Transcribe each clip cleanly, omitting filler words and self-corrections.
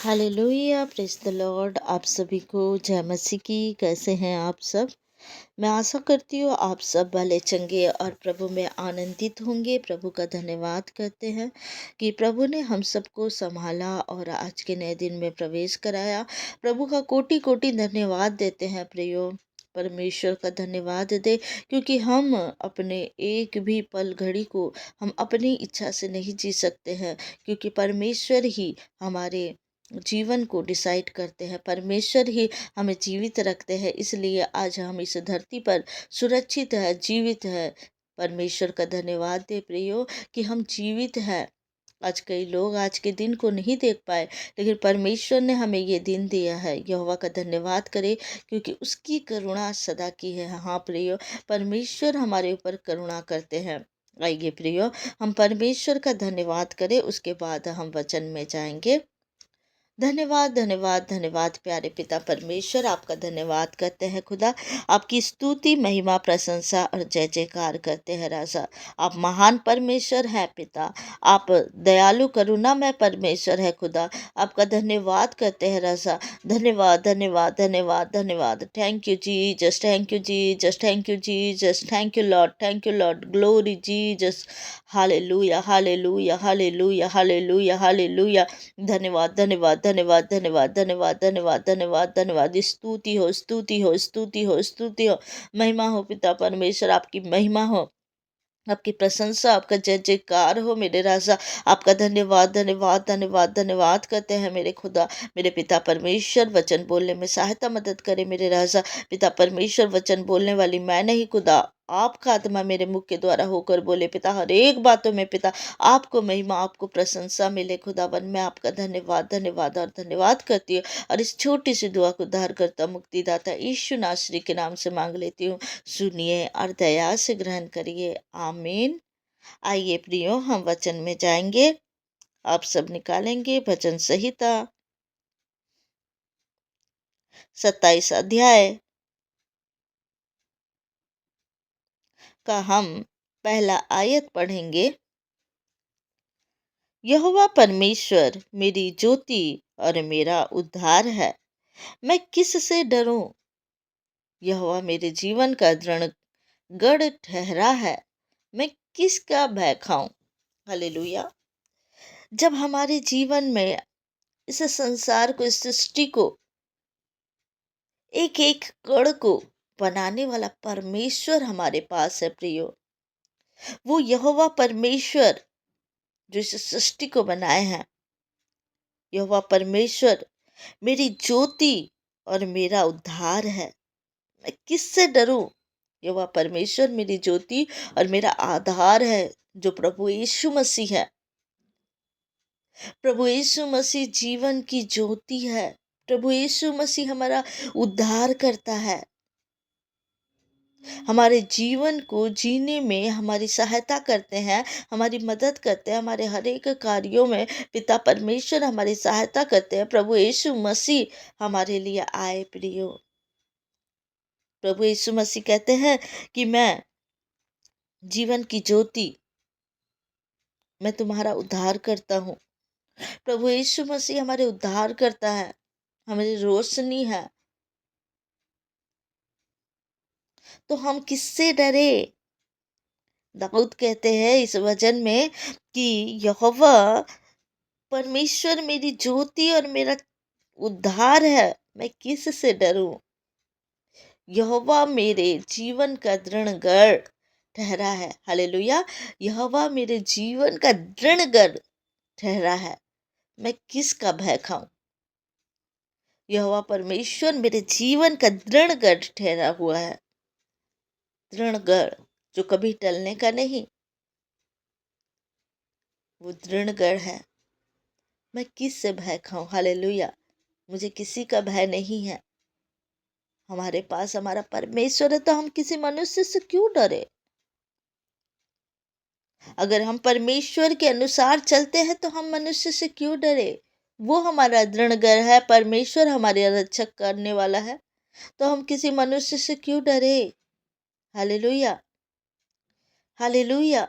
Hallelujah praise the Lord. आप सभी को जय मसीह की। कैसे हैं आप सब? मैं आशा करती हूँ आप सब भले चंगे और प्रभु में आनंदित होंगे। प्रभु का धन्यवाद करते हैं कि प्रभु ने हम सबको संभाला और आज के नए दिन में प्रवेश कराया। प्रभु का कोटि कोटि धन्यवाद देते हैं प्रियो। परमेश्वर का धन्यवाद दे, क्योंकि हम अपने एक भी पल घड़ी को हम अपनी इच्छा से नहीं जी सकते हैं, क्योंकि परमेश्वर ही हमारे जीवन को डिसाइड करते हैं। परमेश्वर ही हमें जीवित रखते हैं, इसलिए आज हम इस धरती पर सुरक्षित है, जीवित है। परमेश्वर का धन्यवाद दे प्रियो कि हम जीवित हैं। आज कई लोग आज के दिन को नहीं देख पाए, लेकिन परमेश्वर ने हमें ये दिन दिया है। यहोवा का धन्यवाद करें, क्योंकि उसकी करुणा सदा की है। हाँ प्रियो, परमेश्वर हमारे ऊपर करुणा करते हैं। आइए प्रियो, हम परमेश्वर का धन्यवाद करें, उसके बाद हम वचन में जाएंगे। धन्यवाद धन्यवाद धन्यवाद प्यारे पिता परमेश्वर, आपका धन्यवाद करते हैं खुदा। आपकी स्तुति महिमा प्रशंसा और जय जयकार करते हैं राजा। आप महान परमेश्वर हैं पिता। आप दयालु करुणा में परमेश्वर है खुदा। आपका धन्यवाद करते हैं राजा। धन्यवाद धन्यवाद धन्यवाद धन्यवाद। Thank you Jesus, thank you Jesus, thank you Jesus, thank you Lord, thank you Lord. Glory Jesus. Hallelujah hallelujah hallelujah hallelujah hallelujah. धन्यवाद धन्यवाद धन्यवाद धन्यवाद धन्यवाद धन्यवाद धन्यवाद धन्यवाद। स्तुति हो स्तुति हो स्तुति हो स्तुति हो। महिमा हो पिता परमेश्वर, आपकी महिमा हो, आपकी प्रशंसा, आपका जय जयकार हो मेरे राजा। आपका धन्यवाद धन्यवाद धन्यवाद धन्यवाद करते हैं मेरे खुदा। मेरे पिता परमेश्वर, वचन बोलने में सहायता मदद करे मेरे राजा। पिता परमेश्वर, वचन बोलने वाली मैं नहीं खुदा, आपका आत्मा मेरे मुख के द्वारा होकर बोले पिता। हर एक बातों में पिता आपको महिमा, आपको प्रशंसा मिले खुदावन। मैं आपका धन्यवाद धन्यवाद और धन्यवाद करती हूँ, और इस छोटी सी दुआ को उद्धार करता मुक्तिदाता यीशु नासरी के नाम से मांग लेती हूँ। सुनिए और दया से ग्रहण करिए, आमीन। आइए प्रियो, हम वचन में जाएंगे। आप सब निकालेंगे भजन संहिता 27 अध्याय का हम पहला आयत पढ़ेंगे। यहोवा परमेश्वर मेरी ज्योति और मेरा उद्धार है, मैं किससे डरूं। यहोवा मेरे जीवन का दृढ़ गढ़ ठहरा है, मैं किसका भय खाऊं। हालेलुया। जब हमारे जीवन में इस संसार को, इस सृष्टि को, एक एक कण को बनाने वाला परमेश्वर हमारे पास है प्रियो। वो यहोवा परमेश्वर जो इस सृष्टि को बनाए हैं, यहोवा परमेश्वर मेरी ज्योति और मेरा उद्धार है, मैं किससे डरूं। यहोवा परमेश्वर मेरी ज्योति और मेरा आधार है, जो प्रभु यीशु मसीह है। प्रभु यीशु मसीह जीवन की ज्योति है। प्रभु यीशु मसीह हमारा उद्धार करता है, हमारे जीवन को जीने में हमारी सहायता करते हैं, हमारी मदद करते हैं, हमारे हर एक कार्यों में पिता परमेश्वर हमारी सहायता करते हैं। प्रभु यीशु मसीह हमारे लिए आए प्रियो। प्रभु यीशु मसीह कहते हैं कि मैं जीवन की ज्योति, मैं तुम्हारा उद्धार करता हूँ। प्रभु यीशु मसीह हमारे उद्धार करता है, हमारी रोशनी है। तो हम किससे डरे। दाऊद कहते हैं इस वचन में कि यहोवा परमेश्वर मेरी ज्योति और मेरा उद्धार है, मैं किस से डरूं। यहोवा मेरे जीवन का दृढ़ गढ़ ठहरा है। हालेलुया। यहोवा मेरे जीवन का दृढ़ गढ़ ठहरा है, मैं किसका भय खाऊं। यहोवा परमेश्वर मेरे जीवन का दृढ़ गढ़ ठहरा हुआ है। दृढ़ गढ़ जो कभी टलने का नहीं, वो दृढ़ गढ़ है। मैं किस से भय खाऊं। हालेलुया। मुझे किसी का भय नहीं है। हमारे पास हमारा परमेश्वर है, तो हम किसी मनुष्य से क्यों डरे। अगर हम परमेश्वर के अनुसार चलते हैं तो हम मनुष्य से क्यों डरे। वो हमारा दृढ़ है, परमेश्वर हमारे रक्षक करने वाला है, तो हम किसी मनुष्य से क्यों डरे। Hallelujah hallelujah.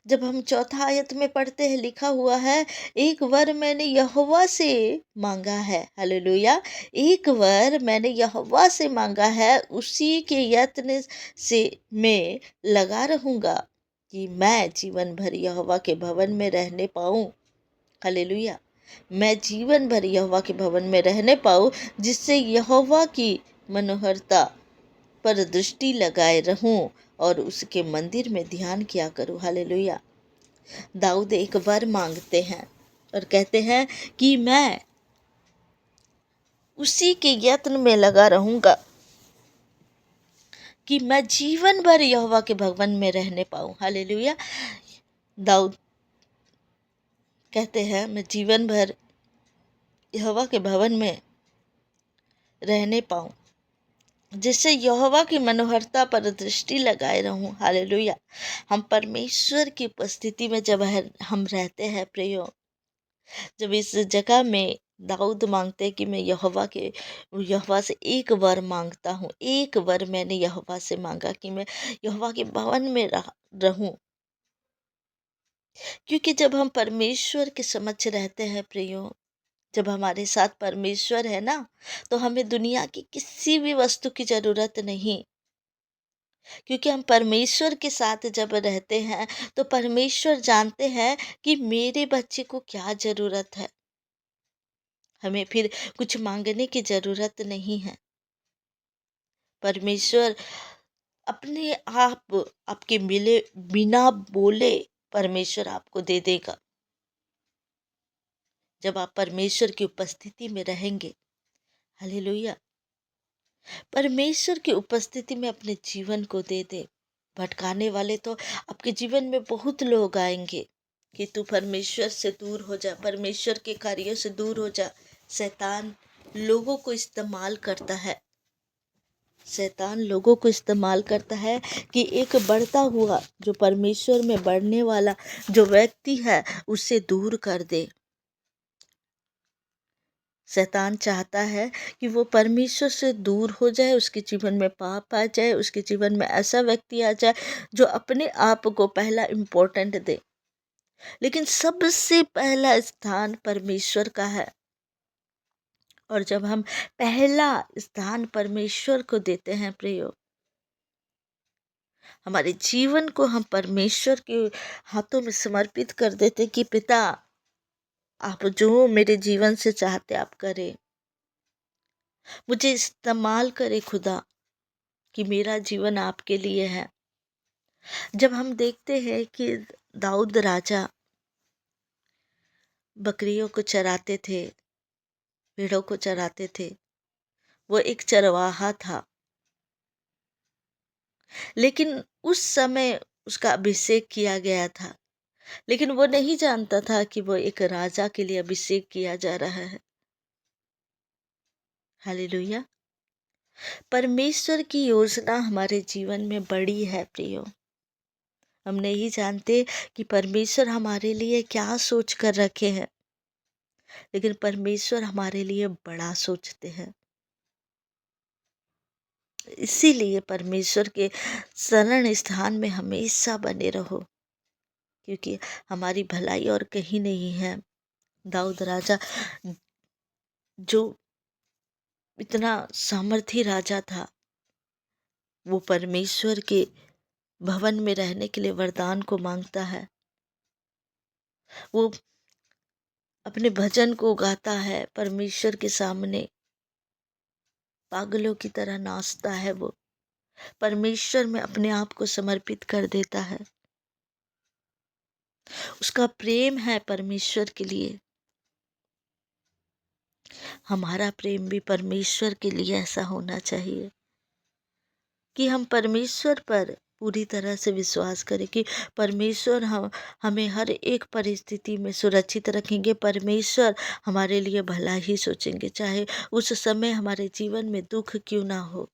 जब हम चौथा आयत में पढ़ते हैं, लिखा हुआ है, एक वर मैंने यहोवा से मांगा है। हालेलुया। एक वर मैंने यहोवा से मांगा है, उसी के यत्न से मैं लगा रहूंगा कि मैं जीवन भर यहोवा के भवन में रहने पाऊं। हालेलुया। मैं जीवन भर यहोवा के भवन में रहने पाऊं, जिससे यहोवा की मनोहरता पर दृष्टि लगाए रहूं और उसके मंदिर में ध्यान किया करूं। हालेलुया। दाऊद एक वर मांगते हैं और कहते हैं कि मैं उसी के यत्न में लगा रहूंगा कि मैं जीवन भर यहोवा के भवन में रहने पाऊं। हालेलुया। दाऊद कहते हैं, मैं जीवन भर यहोवा के भवन में रहने पाऊं, जिससे यहोवा की मनोहरता पर दृष्टि लगाए रहूं। हालेलुया। हम परमेश्वर की उपस्थिति में जब हम रहते हैं प्रियो, जब इस जगह में दाऊद मांगते हैं कि मैं यहोवा से एक वर मांगता हूँ, एक वर मैंने यहोवा से मांगा कि मैं यहोवा के भवन में रहूं। क्योंकि जब हम परमेश्वर के समक्ष रहते हैं प्रियो, जब हमारे साथ परमेश्वर है ना, तो हमें दुनिया की किसी भी वस्तु की जरूरत नहीं। क्योंकि हम परमेश्वर के साथ जब रहते हैं तो परमेश्वर जानते हैं कि मेरे बच्चे को क्या जरूरत है। हमें फिर कुछ मांगने की जरूरत नहीं है। परमेश्वर अपने आप आपके मिले बिना बोले परमेश्वर आपको दे देगा, जब आप परमेश्वर की उपस्थिति में रहेंगे। हालेलुया। परमेश्वर की उपस्थिति में अपने जीवन को दे दे। भटकाने वाले तो आपके जीवन में बहुत लोग आएंगे कि तू परमेश्वर से दूर हो जा, परमेश्वर के कार्यों से दूर हो जा। शैतान लोगों को इस्तेमाल करता है, शैतान लोगों को इस्तेमाल करता है कि एक बढ़ता हुआ, जो परमेश्वर में बढ़ने वाला जो व्यक्ति है, उससे दूर कर दे। शैतान चाहता है कि वो परमेश्वर से दूर हो जाए, उसके जीवन में पाप आ जाए, उसके जीवन में ऐसा व्यक्ति आ जाए जो अपने आप को पहला इम्पोर्टेंट दे। लेकिन सबसे पहला स्थान परमेश्वर का है, और जब हम पहला स्थान परमेश्वर को देते हैं प्रियो, हमारे जीवन को हम परमेश्वर के हाथों में समर्पित कर देते कि पिता, आप जो मेरे जीवन से चाहते आप करें, मुझे इस्तेमाल करें खुदा, कि मेरा जीवन आपके लिए है। जब हम देखते हैं कि दाऊद राजा बकरियों को चराते थे, भेड़ों को चराते थे, वो एक चरवाहा था, लेकिन उस समय उसका अभिषेक किया गया था, लेकिन वो नहीं जानता था कि वो एक राजा के लिए अभिषेक किया जा रहा है। हालेलुया। परमेश्वर की योजना हमारे जीवन में बड़ी है प्रियो। हम नहीं जानते कि परमेश्वर हमारे लिए क्या सोच कर रखे हैं, लेकिन परमेश्वर हमारे लिए बड़ा सोचते हैं। इसीलिए परमेश्वर के शरण स्थान में हमेशा बने रहो, क्योंकि हमारी भलाई और कहीं नहीं है। दाऊद राजा जो इतना सामर्थी राजा था, वो परमेश्वर के भवन में रहने के लिए वरदान को मांगता है। वो अपने भजन को गाता है परमेश्वर के सामने, पागलों की तरह नाचता है। वो परमेश्वर में अपने आप को समर्पित कर देता है। उसका प्रेम है परमेश्वर के लिए। हमारा प्रेम भी परमेश्वर के लिए ऐसा होना चाहिए कि हम परमेश्वर पर पूरी तरह से विश्वास करें कि परमेश्वर हमें हर एक परिस्थिति में सुरक्षित रखेंगे। परमेश्वर हमारे लिए भला ही सोचेंगे, चाहे उस समय हमारे जीवन में दुख क्यों ना हो,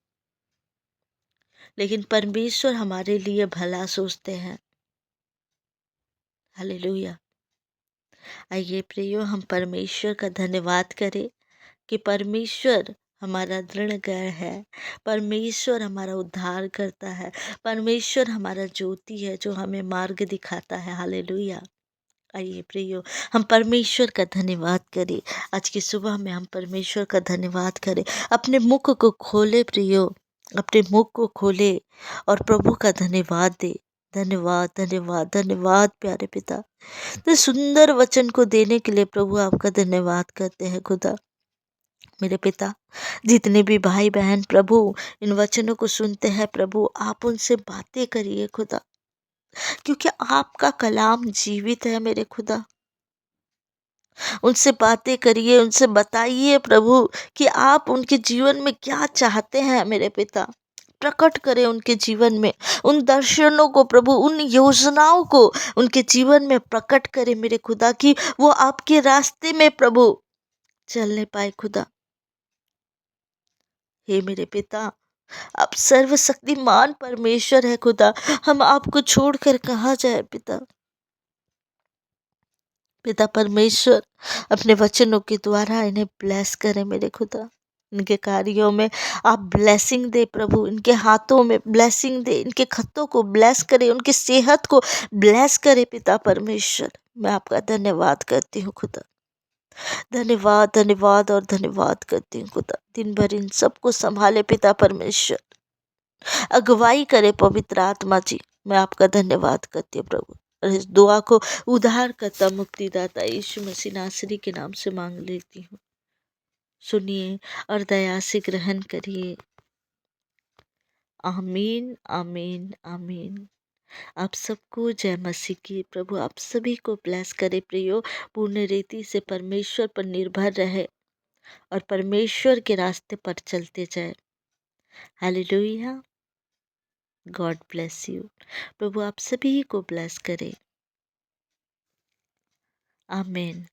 लेकिन परमेश्वर हमारे लिए भला सोचते हैं। हालेलुया। आइए प्रियो, हम परमेश्वर का धन्यवाद करें कि परमेश्वर हमारा दृढ़ गढ़ है। परमेश्वर हमारा उद्धार करता है। परमेश्वर हमारा ज्योति है जो हमें मार्ग दिखाता है। हालेलुया। आइए प्रियो, हम परमेश्वर का धन्यवाद करें। आज की सुबह में हम परमेश्वर का धन्यवाद करें। अपने मुख को खोले प्रियो, अपने मुख को खोले और प्रभु का धन्यवाद दे। धन्यवाद धन्यवाद धन्यवाद प्यारे पिता, तो सुंदर वचन को देने के लिए प्रभु आपका धन्यवाद करते हैं खुदा। मेरे पिता, जितने भी भाई बहन प्रभु इन वचनों को सुनते हैं प्रभु, आप उनसे बातें करिए खुदा, क्योंकि आपका कलाम जीवित है मेरे खुदा। उनसे बातें करिए, उनसे बताइए प्रभु कि आप उनके जीवन में क्या चाहते हैं मेरे पिता। प्रकट करें उनके जीवन में उन दर्शनों को प्रभु, उन योजनाओं को उनके जीवन में प्रकट करें मेरे खुदा, कि वो आपके रास्ते में प्रभु चलने पाए खुदा। हे मेरे पिता, आप सर्वशक्तिमान परमेश्वर है खुदा। हम आपको छोड़कर कहाँ जाए पिता। पिता परमेश्वर, अपने वचनों के द्वारा इन्हें ब्लेस करें मेरे खुदा। इनके कार्यों में आप ब्लेसिंग दे प्रभु, इनके हाथों में ब्लेसिंग दे, इनके खतों को ब्लेस करे, उनकी सेहत को ब्लेस करे पिता परमेश्वर। मैं आपका धन्यवाद करती हूँ खुदा। धन्यवाद धन्यवाद और धन्यवाद करती हूँ खुदा। दिन भर इन सबको संभाले पिता परमेश्वर, अगुवाई करे पवित्र आत्मा जी। मैं आपका धन्यवाद करती हूँ प्रभु, और इस दुआ को उद्धार करता मुक्तिदाता यीशु मसीह नासरी के नाम से मांग लेती हूँ। सुनिए और दया से ग्रहण करिए। आमीन आमीन आमीन। आप सबको जय मसीह की। प्रभु आप सभी को ब्लेस करे प्रियो। पूर्ण रीति से परमेश्वर पर निर्भर रहे और परमेश्वर के रास्ते पर चलते जाए। हालेलुया। God bless you. प्रभु आप सभी को ब्लेस करे। आमीन।